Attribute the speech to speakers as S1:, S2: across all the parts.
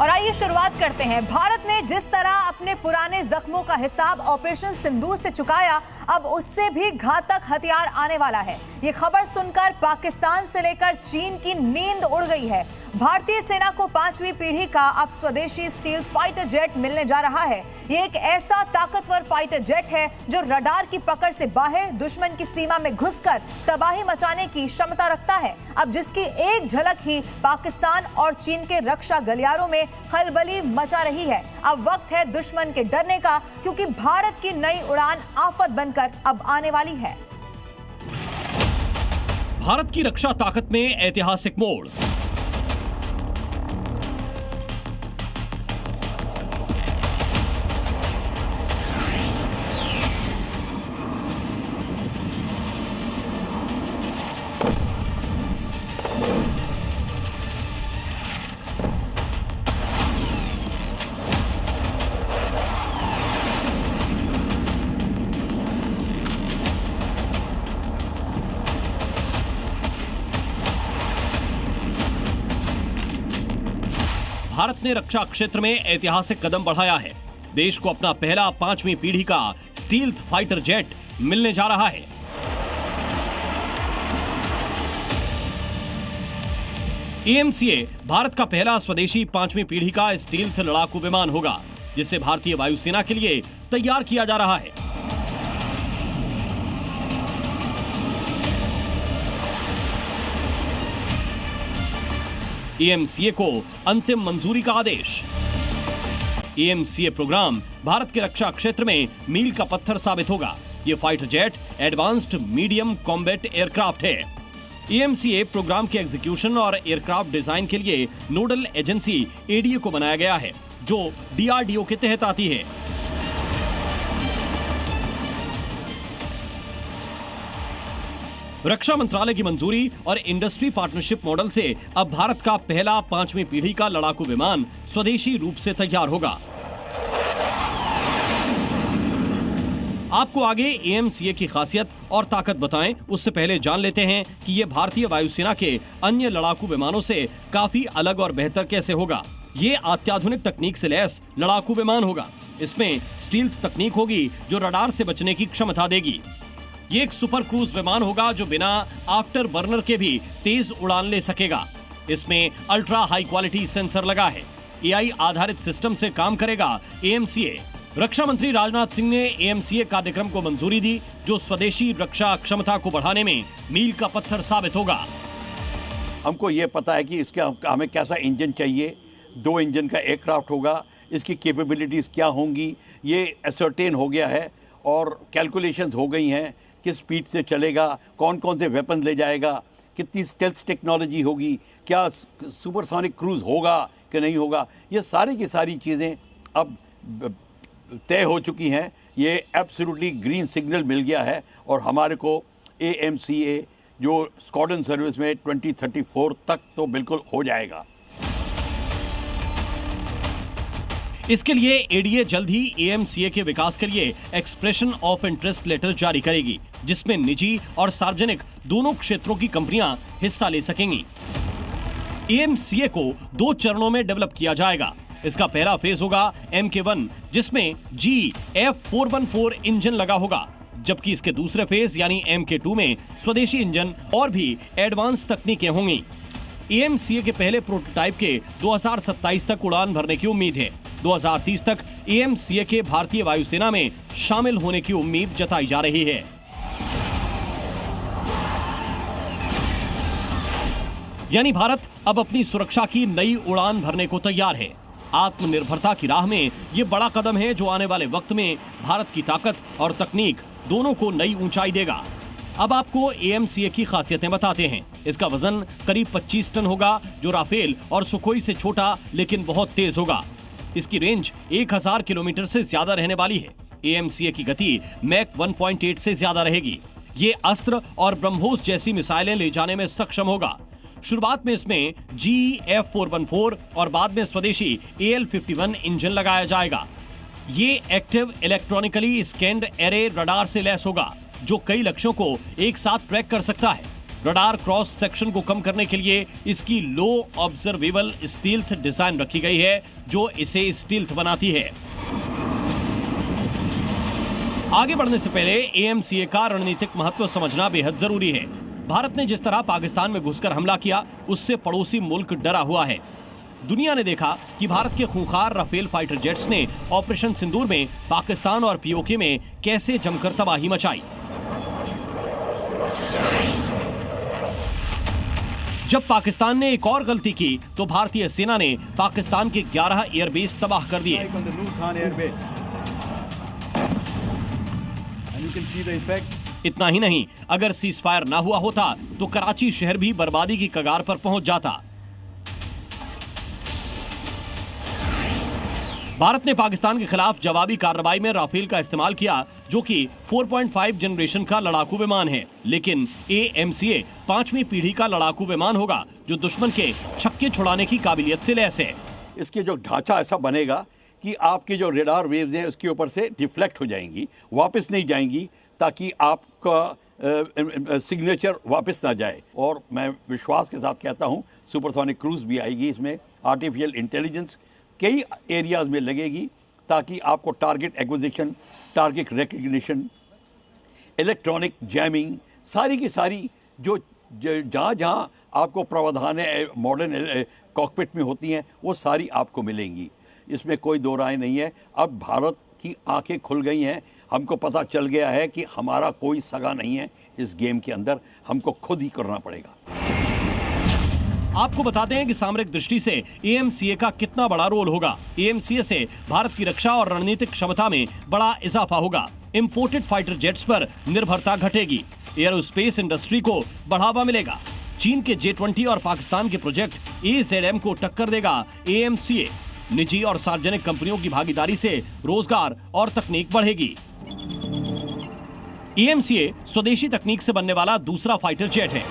S1: और आइए शुरुआत करते हैं। भारत ने जिस तरह अपने पुराने जख्मों का हिसाब ऑपरेशन सिंदूर से चुकाया, अब उससे भी घातक हथियार आने वाला है। ये खबर सुनकर पाकिस्तान से लेकर चीन की नींद उड़ गई है। भारतीय सेना को 5वीं पीढ़ी का अब स्वदेशी स्टील्थ फाइटर जेट मिलने जा रहा है। ये एक ऐसा ताकतवर फाइटर जेट है जो रडार की पकड़ से बाहर दुश्मन की सीमा में घुसकर तबाही मचाने की क्षमता रखता है। अब जिसकी एक झलक ही पाकिस्तान और चीन के रक्षा गलियारों में खलबली मचा रही है। अब वक्त है दुश्मन के डरने का, क्योंकि भारत की नई उड़ान आफत बनकर अब आने वाली है।
S2: भारत की रक्षा ताकत में ऐतिहासिक मोड़। भारत ने रक्षा क्षेत्र में ऐतिहासिक कदम बढ़ाया है। देश को अपना पहला 5वीं पीढ़ी का स्टील्थ फाइटर जेट मिलने जा रहा है। AMCA भारत का पहला स्वदेशी 5वीं पीढ़ी का स्टील्थ लड़ाकू विमान होगा, जिसे भारतीय वायुसेना के लिए तैयार किया जा रहा है। AMCA को अंतिम मंजूरी का आदेश। AMCA प्रोग्राम भारत के रक्षा क्षेत्र में मील का पत्थर साबित होगा। ये fighter jet advanced medium combat aircraft है। AMCA प्रोग्राम के एग्जीक्यूशन और एयरक्राफ्ट डिजाइन के लिए नोडल एजेंसी ADA को बनाया गया है, जो DRDO के तहत आती है। रक्षा मंत्रालय की मंजूरी और इंडस्ट्री पार्टनरशिप मॉडल से अब भारत का पहला 5वीं पीढ़ी का लड़ाकू विमान स्वदेशी रूप से तैयार होगा। आपको आगे AMCA की खासियत और ताकत बताएं, उससे पहले जान लेते हैं कि यह भारतीय वायुसेना के अन्य लड़ाकू विमानों से काफी अलग और बेहतर कैसे होगा। ये अत्याधुनिक तकनीक से लैस लड़ाकू विमान होगा। इसमें स्टील्थ तकनीक होगी जो रडार से बचने की क्षमता देगी। ये एक सुपर क्रूज विमान होगा जो बिना आफ्टर बर्नर के भी तेज उड़ान ले सकेगा। इसमें अल्ट्रा हाई क्वालिटी सेंसर लगा है। AI आधारित सिस्टम से काम करेगा AMCA। रक्षा मंत्री राजनाथ सिंह ने AMCA कार्यक्रम को मंजूरी दी, जो स्वदेशी रक्षा क्षमता को बढ़ाने में मील का पत्थर साबित होगा।
S3: हमको ये पता है कि इसका हमें कैसा इंजन चाहिए। 2 इंजन का एयरक्राफ्ट होगा। इसकी कैपेबिलिटीज क्या होंगी ये असर्टेन हो गया है और कैलकुलेशंस हो गई हैं। किस स्पीड से चलेगा, कौन कौन से वेपन ले जाएगा, कितनी स्टेल्थ टेक्नोलॉजी होगी, क्या सुपरसोनिक क्रूज होगा कि नहीं होगा, ये सारी की सारी चीज़ें अब तय हो चुकी हैं। ये एब्सोल्युटली ग्रीन सिग्नल मिल गया है और हमारे को AMCA जो स्क्वाड्रन सर्विस में 2034 तक तो बिल्कुल हो जाएगा।
S2: इसके लिए ADA जल्द ही AMCA के विकास के लिए एक्सप्रेशन ऑफ इंटरेस्ट लेटर जारी करेगी, जिसमें निजी और सार्वजनिक दोनों क्षेत्रों की कंपनियां हिस्सा ले सकेंगी। AMCA को 2 चरणों में डेवलप किया जाएगा। इसका पहला फेज होगा MK1, जिसमें GF414 इंजन लगा होगा, जबकि इसके दूसरे फेज यानी MK2 में स्वदेशी इंजन और भी एडवांस तकनीकें होंगी। AMCA के पहले प्रोटोटाइप के 2027 तक उड़ान भरने की उम्मीद है। 2030 तक AMCA के भारतीय वायुसेना में शामिल होने की उम्मीद जताई जा रही है। यानी भारत अब अपनी सुरक्षा की नई उड़ान भरने को तैयार है। आत्मनिर्भरता की राह में यह बड़ा कदम है जो आने वाले वक्त में भारत की ताकत और तकनीक दोनों को नई ऊंचाई देगा। अब आपको AMCA की खासियतें बताते हैं। इसका वजन करीब 25 टन होगा, जो राफेल और सुखोई से छोटा लेकिन बहुत तेज होगा। इसकी रेंज 1000 किलोमीटर से ज्यादा रहने वाली है। AMCA की गति मैक 1.8 से ज्यादा रहेगी। ये अस्त्र और ब्रह्मोस जैसी मिसाइलें ले जाने में सक्षम होगा। शुरुआत में इसमें GF414 और बाद में स्वदेशी AL51 इंजन लगाया जाएगा। ये active electronically scanned array radar से लैस होगा, जो कई लक्ष्यों को एक साथ ट्रैक कर सकता है। रडार क्रॉस सेक्शन को कम करने के लिए इसकी लो ऑब्जर्वेबल स्टील्थ डिजाइन रखी गई है, जो इसे स्टील्थ बनाती है। आगे बढ़ने से पहले AMCA का रणनीतिक महत्व समझना बेहद जरूरी है। भारत ने जिस तरह पाकिस्तान में घुसकर हमला किया, उससे पड़ोसी मुल्क डरा हुआ है। दुनिया ने देखा कि भारत के खूंखार राफेल फाइटर जेट्स ने ऑपरेशन सिंदूर में पाकिस्तान और POK में कैसे जमकर तबाही मचाई। जब पाकिस्तान ने एक और गलती की तो भारतीय सेना ने पाकिस्तान के 11 एयरबेस तबाह कर दिए। इतना ही नहीं, अगर सीज फायर ना हुआ होता तो कराची शहर भी बर्बादी की कगार पर पहुंच जाता। भारत ने पाकिस्तान के खिलाफ जवाबी कार्रवाई में राफेल का इस्तेमाल किया, जो कि 4.5 जनरेशन का लड़ाकू विमान है, लेकिन AMCA 5वीं पीढ़ी का लड़ाकू विमान होगा, जो दुश्मन के छक्के छुड़ाने की काबिलियत से लैस है।
S3: इसके जो ढांचा ऐसा बनेगा कि आपके जो रेडार वेव्स हैं उसके ऊपर से डिफ्लेक्ट हो जाएंगी, वापस नहीं जाएंगी, ताकि आपका सिग्नेचर वापस ना जाए। और मैं विश्वास के साथ कहता हूँ सुपरसोनिक क्रूज भी आएगी इसमें। आर्टिफिशियल इंटेलिजेंस कई एरियाज में लगेगी, ताकि आपको target acquisition, target recognition, electronic jamming, सारी की सारी जो जहाँ जहाँ आपको प्रावधान मॉडर्न कॉकपिट में होती हैं, वो सारी आपको मिलेंगी। इसमें कोई दो राय नहीं है। अब भारत की आंखें खुल गई हैं। हमको पता चल गया है कि हमारा कोई सगा नहीं है इस गेम के अंदर, हमको खुद ही करना पड़ेगा।
S2: आपको बताते हैं कि सामरिक दृष्टि से AMCA का कितना बड़ा रोल होगा। AMCA से भारत की रक्षा और रणनीतिक क्षमता में बड़ा इजाफा होगा। इंपोर्टेड फाइटर जेट्स पर निर्भरता घटेगी। एयरोस्पेस इंडस्ट्री को बढ़ावा मिलेगा। चीन के J-20 और पाकिस्तान के प्रोजेक्ट AZM को टक्कर देगा AMCA। निजी और सार्वजनिक कंपनियों की भागीदारी से रोजगार और तकनीक बढ़ेगी। AMCA स्वदेशी तकनीक से बनने वाला दूसरा फाइटर जेट है।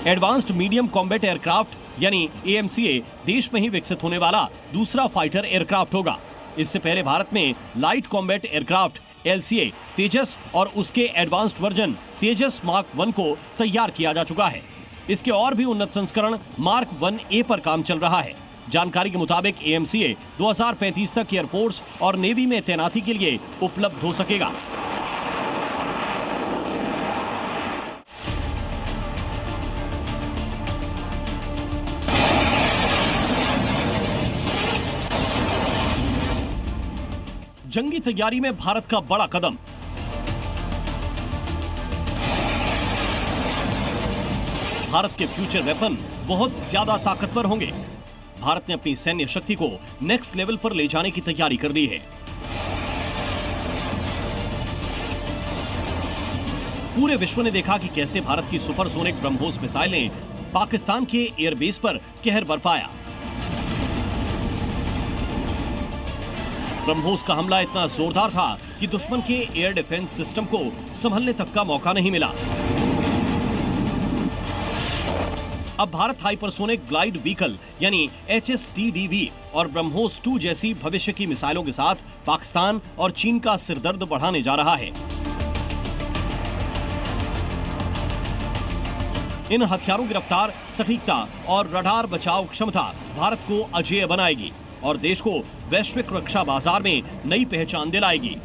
S2: एडवांस्ड मीडियम कॉम्बैट एयरक्राफ्ट यानी AMCA देश में ही विकसित होने वाला दूसरा फाइटर एयरक्राफ्ट होगा। इससे पहले भारत में लाइट कॉम्बैट एयरक्राफ्ट LCA तेजस और उसके एडवांस्ड वर्जन तेजस मार्क 1 को तैयार किया जा चुका है। इसके और भी उन्नत संस्करण मार्क 1A पर काम चल रहा है। जानकारी के मुताबिक AMCA 2035 तक एयरफोर्स और नेवी में तैनाती के लिए उपलब्ध हो सकेगा। जंगी तैयारी में भारत का बड़ा कदम। भारत के फ्यूचर वेपन बहुत ज्यादा ताकतवर होंगे। भारत ने अपनी सैन्य शक्ति को नेक्स्ट लेवल पर ले जाने की तैयारी कर ली है। पूरे विश्व ने देखा कि कैसे भारत की सुपरसोनिक ब्रह्मोस मिसाइल ने पाकिस्तान के एयरबेस पर कहर बरपाया। ब्रह्मोस का हमला इतना जोरदार था कि दुश्मन के एयर डिफेंस सिस्टम को संभलने तक का मौका नहीं मिला। अब भारत हाइपरसोनिक ग्लाइड व्हीकल यानी HSTDV और ब्रह्मोस 2 जैसी भविष्य की मिसाइलों के साथ पाकिस्तान और चीन का सिरदर्द बढ़ाने जा रहा है। इन हथियारों की रफ्तार, सटीकता और रडार बचाव क्षमता भारत को अजेय बनाएगी और देश को वैश्विक रक्षा बाजार में नई पहचान दिलाएगी।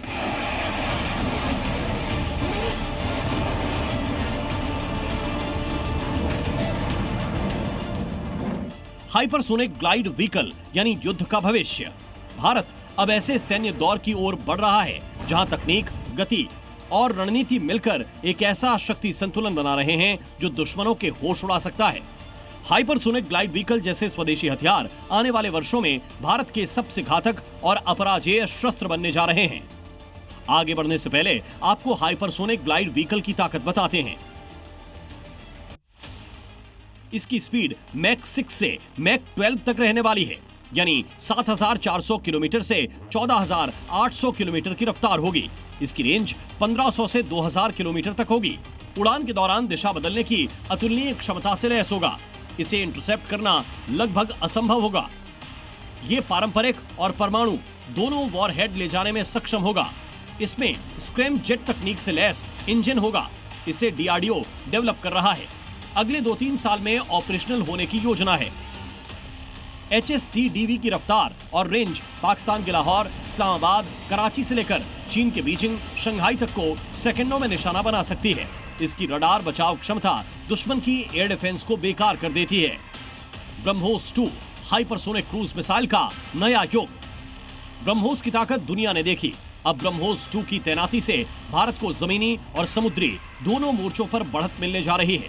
S2: हाइपरसोनिक ग्लाइड व्हीकल यानी युद्ध का भविष्य। भारत अब ऐसे सैन्य दौर की ओर बढ़ रहा है जहां तकनीक, गति और रणनीति मिलकर एक ऐसा शक्ति संतुलन बना रहे हैं जो दुश्मनों के होश उड़ा सकता है। हाइपरसोनिक ग्लाइड व्हीकल जैसे स्वदेशी हथियार आने वाले वर्षों में भारत के सबसे घातक और अपराजेय शस्त्र बनने जा रहे हैं। आगे बढ़ने से पहले आपको हाइपरसोनिक ग्लाइड व्हीकल की ताकत बताते हैं। इसकी स्पीड मैक 6 से मैक 12 तक रहने वाली है, यानी 7,400 किलोमीटर से 14,800 किलोमीटर की रफ्तार होगी। इसकी रेंज 1,500 से 2,000 किलोमीटर तक होगी। उड़ान के दौरान दिशा बदलने की अतुलनीय क्षमता से लैस होगा। इसे इंटरसेप्ट करना लगभग असंभव होगा। ये पारंपरिक और परमाणु दोनों वॉरहेड ले जाने में सक्षम होगा। इसमें स्क्रैम जेट तकनीक से लैस इंजन होगा। इसे डीआरडीओ डेवलप कर रहा है। अगले 2-3 साल में ऑपरेशनल होने की योजना है। HSTDV की रफ्तार और रेंज पाकिस्तान के लाहौर, इस्लामाबाद, कराची से लेकर चीन के बीजिंग, शंघाई तक को सेकंडों में निशाना बना सकती है। इसकी रडार बचाव क्षमता दुश्मन की एयर डिफेंस को बेकार कर देती है। ब्रह्मोस 2 हाइपरसोनिक क्रूज मिसाइल का नया युग। ब्रह्मोस की ताकत दुनिया ने देखी। अब ब्रह्मोस 2 की तैनाती से भारत को जमीनी और समुद्री दोनों मोर्चों पर बढ़त मिलने जा रही है।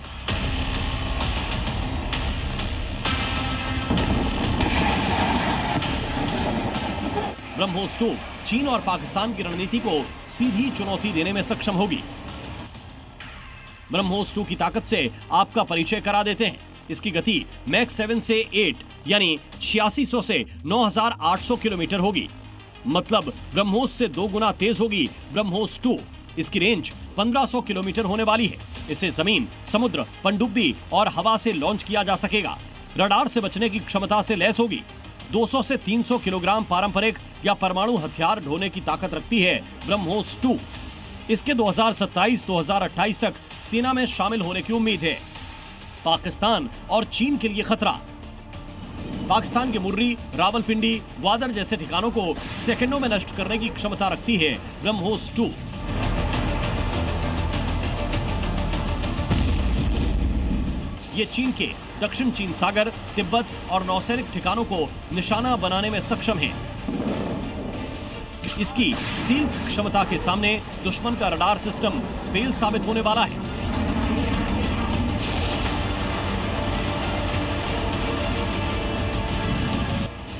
S2: ब्रह्मोस 2 चीन और पाकिस्तान की रणनीति को सीधी चुनौती देने में सक्षम होगी। ब्रह्मोस 2 की ताकत से आपका परिचय करा देते हैं। इसकी गति मैक 7 से 8 यानी 8600 से 9800 किलोमीटर होगी। मतलब ब्रह्मोस से 2 गुना तेज होगी ब्रह्मोस 2। इसकी रेंज 1500 किलोमीटर होने वाली है। इसे जमीन, समुद्र, पनडुब्बी और हवा से लॉन्च किया जा सकेगा। रडार से बचने की क्षमता से लैस होगी। 200 से 300 किलोग्राम पारंपरिक या परमाणु हथियार ढोने की ताकत रखती है ब्रह्मोस 2। इसके 2027-2028 तक सेना में शामिल होने की उम्मीद है। पाकिस्तान और चीन के लिए खतरा। पाकिस्तान के मुर्री, रावलपिंडी, ग्वादर जैसे ठिकानों को सेकंडों में नष्ट करने की क्षमता रखती है ब्रह्मोस 2। ये चीन के दक्षिण चीन सागर, तिब्बत और नौसैनिक ठिकानों को निशाना बनाने में सक्षम है। इसकी स्टील क्षमता के सामने दुश्मन का रडार सिस्टम फेल साबित होने वाला है।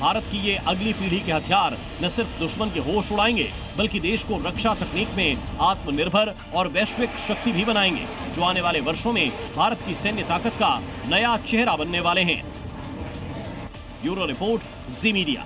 S2: भारत की ये अगली पीढ़ी के हथियार न सिर्फ दुश्मन के होश उड़ाएंगे, बल्कि देश को रक्षा तकनीक में आत्मनिर्भर और वैश्विक शक्ति भी बनाएंगे, जो आने वाले वर्षों में भारत की सैन्य ताकत का नया चेहरा बनने वाले हैं। ब्यूरो रिपोर्ट, जी मीडिया।